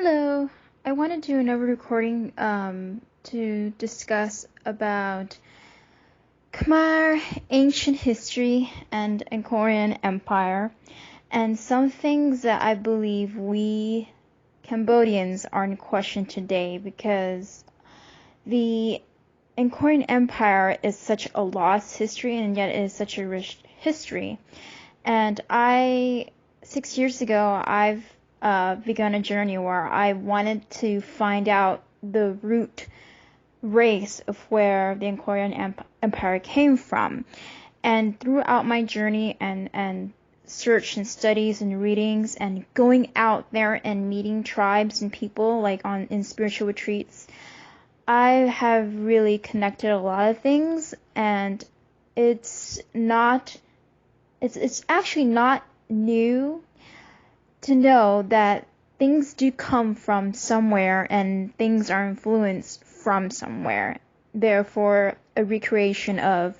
Hello, I want to do another recording to discuss about Khmer ancient history and Angkorean Empire and some things that I believe we Cambodians are in question today because the Angkorean Empire is such a lost history and yet it is such a rich history. And 6 years ago, I've begun a journey where I wanted to find out the root race of where the Angkorean Empire came from. And throughout my journey and search and studies and readings and going out there and meeting tribes and people like in spiritual retreats, I have really connected a lot of things, and it's actually not new to know that things do come from somewhere and things are influenced from somewhere. Therefore, a recreation of,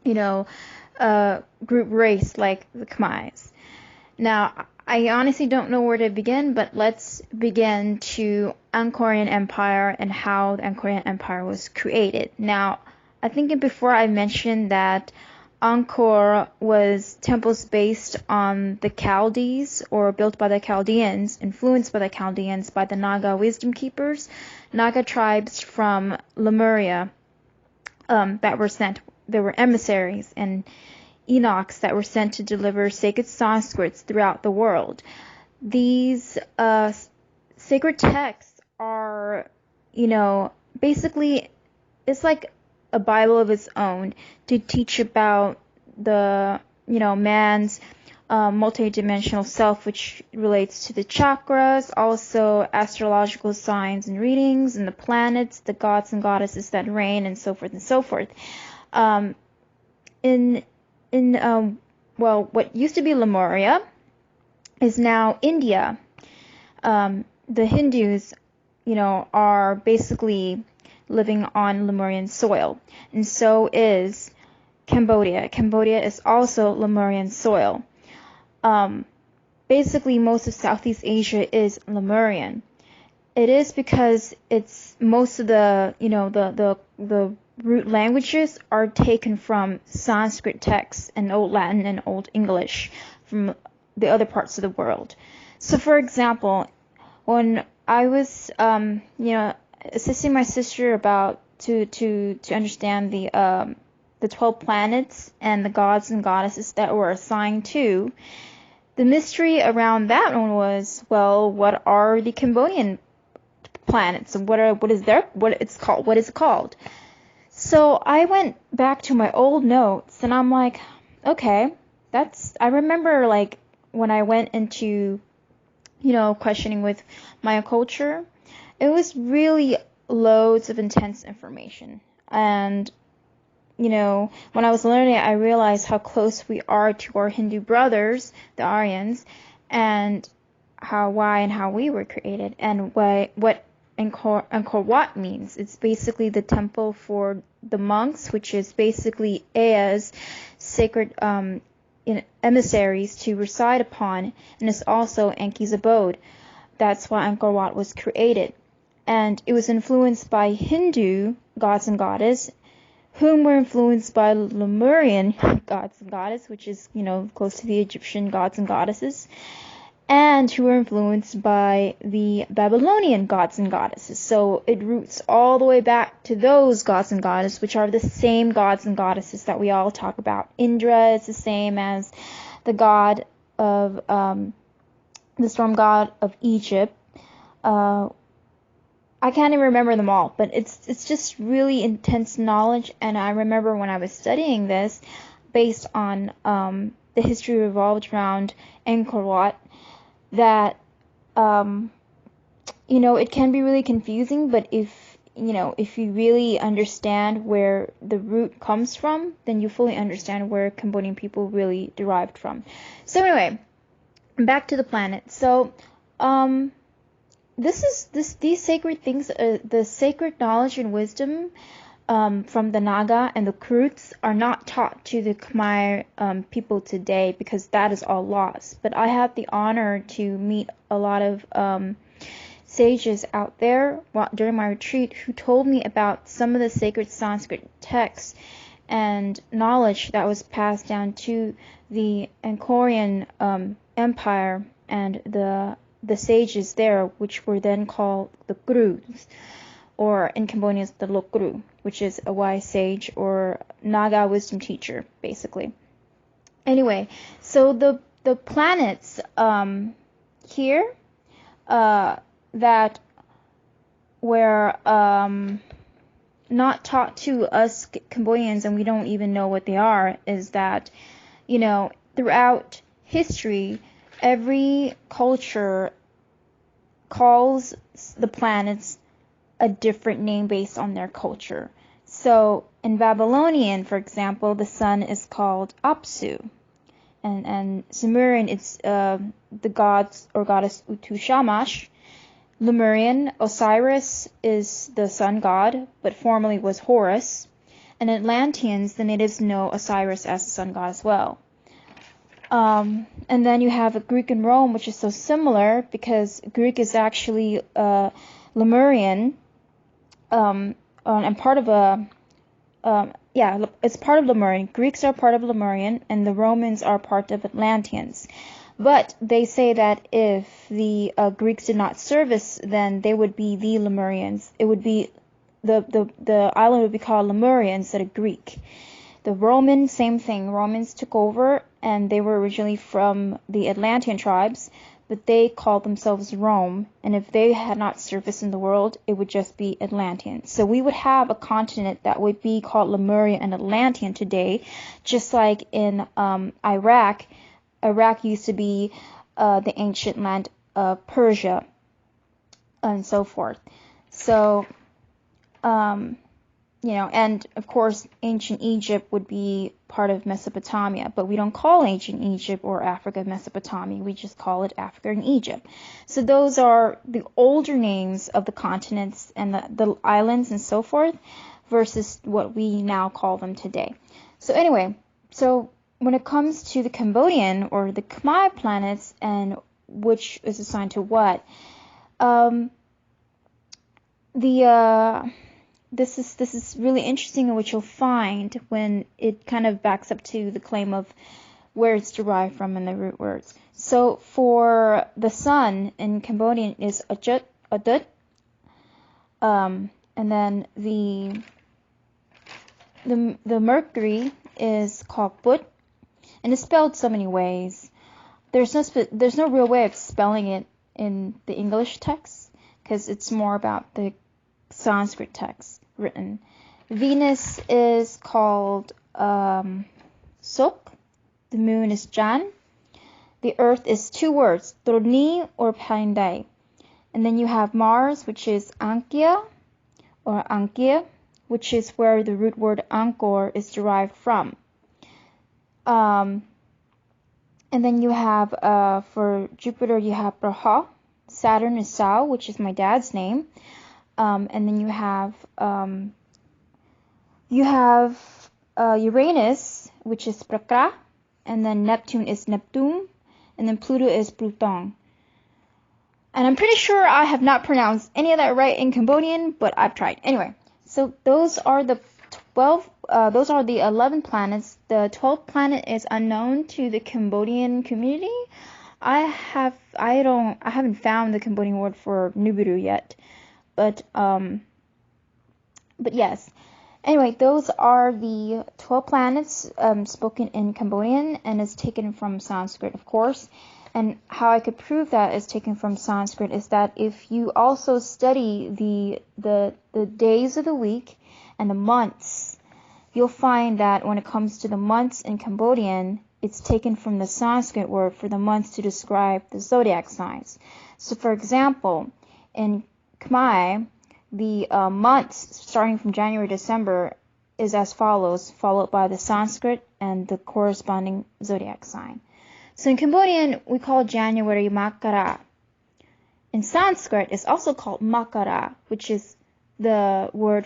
a group race like the Khmais. Now, I honestly don't know where to begin, but let's begin to Angkorean Empire and how the Angkorean Empire was created. Now, I think before I mentioned that Angkor was temples based on the Chaldees, or built by the Chaldeans, influenced by the Chaldeans, by the Naga wisdom keepers, Naga tribes from Lemuria that were sent. There were emissaries and eunuchs that were sent to deliver sacred Sanskrits throughout the world. These sacred texts are, basically, it's like a Bible of its own to teach about the, man's multidimensional self, which relates to the chakras, also astrological signs and readings, and the planets, the gods and goddesses that reign, and so forth and so forth. What used to be Lemuria is now India. The Hindus, are basically living on Lemurian soil, and so is Cambodia. Cambodia is also Lemurian soil. Basically, most of Southeast Asia is Lemurian. It is because it's most of the root languages are taken from Sanskrit texts and Old Latin and Old English from the other parts of the world. So, for example, when I was, assisting my sister about to understand the 12 planets and the gods and goddesses that were assigned to, the mystery around that one was, well, what are the Cambodian planets? What is it called? So I went back to my old notes and I'm like, okay, I remember like when I went into, questioning with Maya culture, it was really loads of intense information. And, when I was learning it, I realized how close we are to our Hindu brothers, the Aryans, and how we were created, and what Angkor Wat means. It's basically the temple for the monks, which is basically Aya's sacred emissaries to reside upon, and it's also Enki's abode. That's why Angkor Wat was created. And it was influenced by Hindu gods and goddesses, whom were influenced by Lemurian gods and goddesses, which is, close to the Egyptian gods and goddesses, and who were influenced by the Babylonian gods and goddesses. So it roots all the way back to those gods and goddesses, which are the same gods and goddesses that we all talk about. Indra is the same as the god of, the storm god of Egypt. I can't even remember them all, but it's just really intense knowledge. And I remember when I was studying this, based on the history revolved around Angkor Wat, that it can be really confusing. But if you really understand where the root comes from, then you fully understand where Cambodian people really derived from. So anyway, back to the planet. So these sacred things, the sacred knowledge and wisdom from the Naga and the Kruths are not taught to the Khmer people today because that is all lost. But I had the honor to meet a lot of sages out there during my retreat who told me about some of the sacred Sanskrit texts and knowledge that was passed down to the Angkorean Empire and the sages there, which were then called the Kruths, or in Cambodian the Lok Kru, which is a wise sage or Naga wisdom teacher, basically. Anyway, so the planets here that were not taught to us Cambodians, and we don't even know what they are, is that, you know, throughout history, every culture calls the planets a different name based on their culture. So in Babylonian, for example, the sun is called Apsu, and Sumerian it's the gods or goddess Utu Shamash. Lemurian, Osiris is the sun god, but formerly was Horus. And Atlanteans, the natives know Osiris as the sun god as well. And then you have Greek and Rome, which is so similar because Greek is actually Lemurian, and part of it's part of Lemurian. Greeks are part of Lemurian, and the Romans are part of Atlanteans. But they say that if the Greeks did not service, then they would be the Lemurians. It would be the island would be called Lemuria instead of Greek. The Roman, same thing. Romans took over, and they were originally from the Atlantean tribes, but they called themselves Rome. And if they had not surfaced in the world, it would just be Atlantean. So we would have a continent that would be called Lemuria and Atlantean today, just like in Iraq. Iraq used to be the ancient land of Persia, and so forth. So, and of course, ancient Egypt would be part of Mesopotamia, but we don't call ancient Egypt or Africa Mesopotamia. We just call it Africa and Egypt. So those are the older names of the continents and the islands and so forth, versus what we now call them today. So anyway, when it comes to the Cambodian or the Khmai planets and which is assigned to what, this is really interesting, and which you'll find when it kind of backs up to the claim of where it's derived from in the root words. So for the sun in Cambodian is Ajut, Adut, and then the Mercury is called Put. And it's spelled so many ways. There's no real way of spelling it in the English text because it's more about the Sanskrit text written. Venus is called Suk. The moon is Jan. The earth is two words, Troni or Pandai. And then you have Mars, which is Ankia or Ankia, which is where the root word Angkor is derived from. And then you have, for Jupiter, you have Braha. Saturn is Sao, which is my dad's name. And then you have Uranus, which is Prakra. And then Neptune is Neptune. And then Pluto is Plutong. And I'm pretty sure I have not pronounced any of that right in Cambodian, but I've tried. Anyway, so those are the 11 planets. The 12th planet is unknown to the Cambodian community. I haven't found the Cambodian word for Nibiru yet, but yes. Anyway, those are the 12 planets spoken in Cambodian, and it's taken from Sanskrit, of course. And how I could prove that is taken from Sanskrit is that if you also study the days of the week and the months, you'll find that when it comes to the months in Cambodian, it's taken from the Sanskrit word for the months to describe the zodiac signs. So for example, in Khmai, the months starting from January to December is as follows, followed by the Sanskrit and the corresponding zodiac sign. So in Cambodian, we call January Makara. In Sanskrit, it's also called Makara, which is the word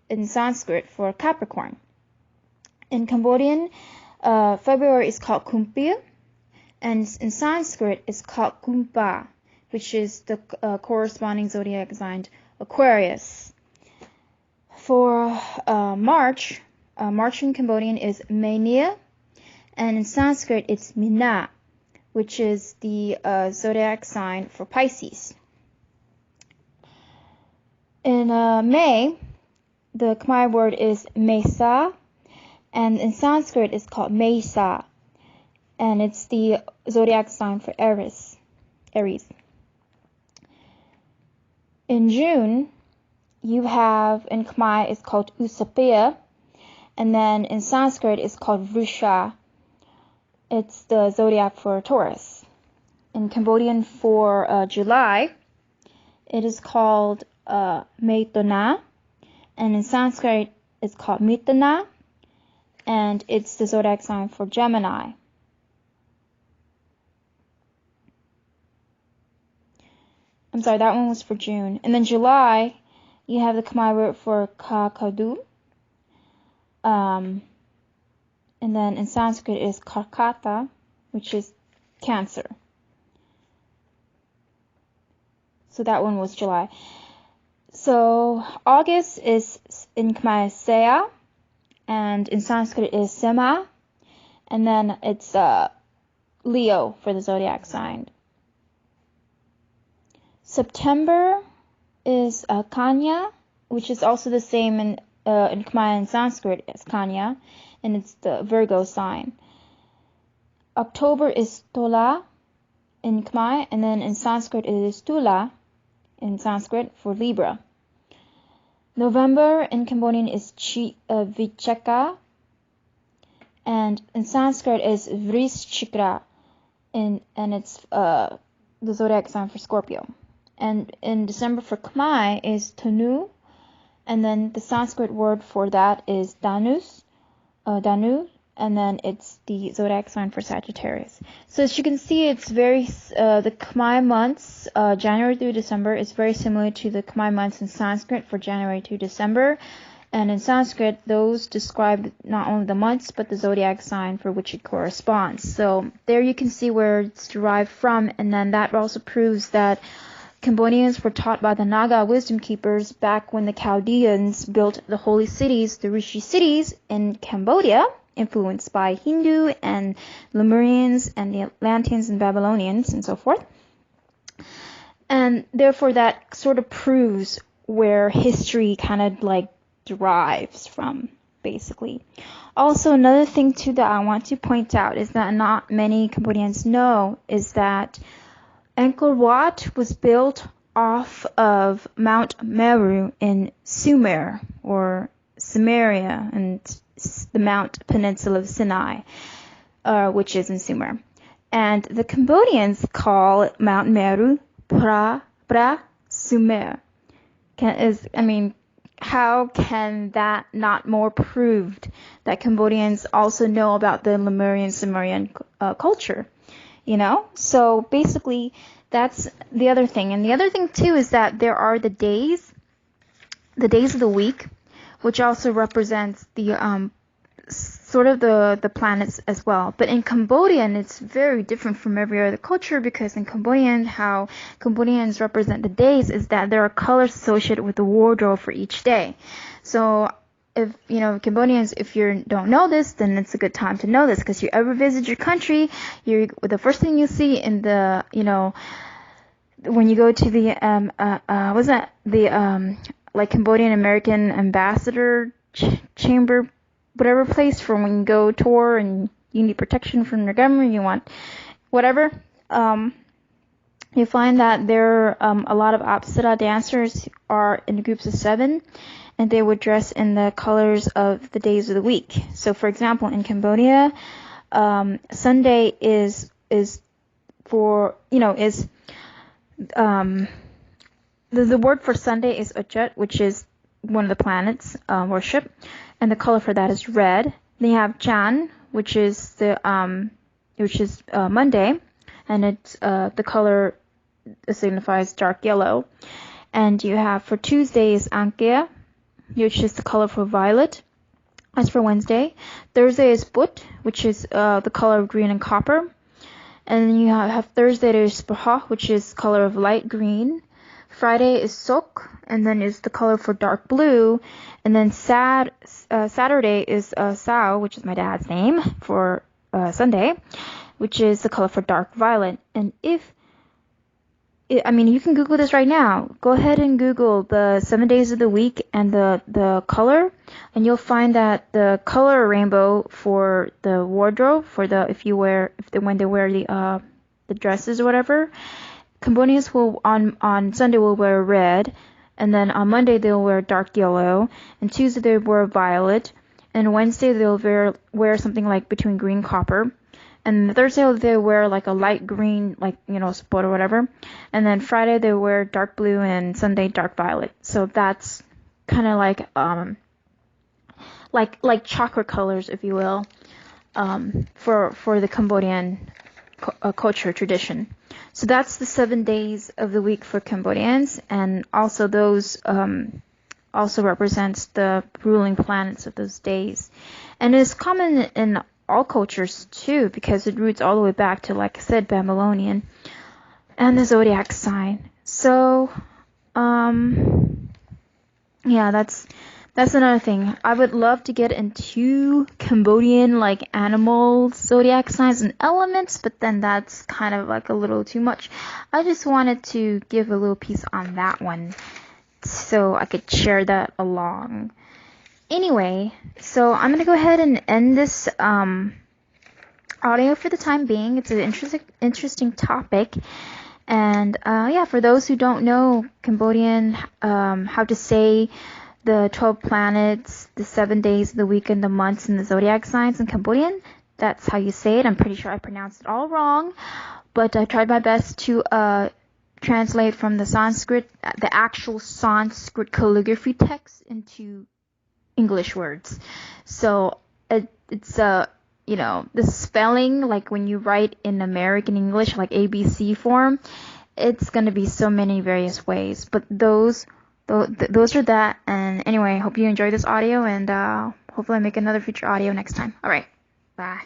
in Sanskrit for Capricorn. In Cambodian, February is called Kumpia, and in Sanskrit, it's called Kumbha. which is the corresponding zodiac sign Aquarius. For March in Cambodian is Mania, and in Sanskrit it's Mina, which is the zodiac sign for Pisces. In May, the Khmer word is Mesa, and in Sanskrit it's called Mesa, and it's the zodiac sign for Aries. In June, you have in Khmai it's called Usapia, and then in Sanskrit it's called Vrusha. It's the zodiac for Taurus. In Cambodian for July, it is called Maitona, and in Sanskrit it's called Mitana, and it's the zodiac sign for Gemini. I'm sorry, that one was for June. And then July, you have the Khmer word for Kakadu. And then in Sanskrit is Karkata, which is Cancer. So that one was July. So August is in Khmer Sea, and in Sanskrit is Sema, and then it's Leo for the zodiac sign. September is Kanya, which is also the same in Khmer and Sanskrit as Kanya, and it's the Virgo sign. October is Tola in Khmer, and then in Sanskrit it is Tula in Sanskrit for Libra. November in Cambodian is Vichaka, and in Sanskrit is Vrishchikra, and it's the zodiac sign for Scorpio. And in December for Khmai is Tanu, and then the Sanskrit word for that is Danu, and then it's the zodiac sign for Sagittarius. So as you can see, it's very the Khmai months, January through December, is very similar to the Khmai months in Sanskrit for January to December. And in Sanskrit, those describe not only the months, but the zodiac sign for which it corresponds. So there you can see where it's derived from, and then that also proves that Cambodians were taught by the Naga wisdom keepers back when the Chaldeans built the holy cities, the Rishi cities in Cambodia, influenced by Hindu and Lemurians and the Atlanteans and Babylonians and so forth. And therefore that sort of proves where history kind of like derives from, basically. Also, another thing too that I want to point out is that not many Cambodians know is that Angkor Wat was built off of Mount Meru in Sumer, or Sumeria, and the Mount Peninsula of Sinai, which is in Sumer. And the Cambodians call Mount Meru Pra Sumer. How can that not more proved that Cambodians also know about the Lemurian Sumerian culture? So basically that's the other thing. And the other thing too is that there are the days of the week, which also represents the sort of the planets as well. But in Cambodian, it's very different from every other culture, because in Cambodian, how Cambodians represent the days is that there are colors associated with the wardrobe for each day. So if Cambodians, if you don't know this, then it's a good time to know this, because you ever visit your country, the first thing you see in the when you go to the like Cambodian American ambassador chamber, whatever place, for when you go tour and you need protection from your government, you want whatever, you find that there are a lot of Apsara dancers are in groups of 7. And they would dress in the colors of the days of the week. So, for example, in Cambodia, Sunday is for the word for Sunday is Uchet, which is one of the planets worship, and the color for that is red. Then you have Chan, which is Monday, and it's the color signifies dark yellow. And you have for Tuesday is Angkor, which is the color for violet. As for Wednesday, Thursday is But, which is the color of green and copper. And then you have Thursday, there's Praha, which is color of light green. Friday is Sok, and then is the color for dark blue. And then Saturday is Sao, which is my dad's name for Sunday, which is the color for dark violet. And you can Google this right now. Go ahead and Google the 7 days of the week and the color, and you'll find that the color rainbow for the wardrobe, when they wear the dresses or whatever, Cambodians will on Sunday will wear red, and then on Monday they'll wear dark yellow, and Tuesday they'll wear violet, and Wednesday they'll wear something like between green copper. And Thursday they wear like a light green, sport or whatever. And then Friday they wear dark blue, and Sunday dark violet. So that's kind of like chakra colors, if you will, for the Cambodian culture tradition. So that's the 7 days of the week for Cambodians, and also those also represents the ruling planets of those days, and it's common in all cultures too, because it roots all the way back to, like I said, Babylonian and the Zodiac sign. So, yeah, that's another thing. I would love to get into Cambodian, like, animals, Zodiac signs, and elements, but then that's kind of like a little too much. I just wanted to give a little piece on that one so I could share that along. Anyway, so I'm going to go ahead and end this audio for the time being. It's an interesting topic. And for those who don't know Cambodian, how to say the 12 planets, the 7 days of the week, and the months, and the zodiac signs in Cambodian, that's how you say it. I'm pretty sure I pronounced it all wrong, but I tried my best to translate from the Sanskrit, the actual Sanskrit calligraphy text into English words. So it's the spelling, like when you write in American English, like ABC form, it's going to be so many various ways, but those are that. And anyway, I hope you enjoyed this audio, and hopefully I make another future audio next time. All right, bye.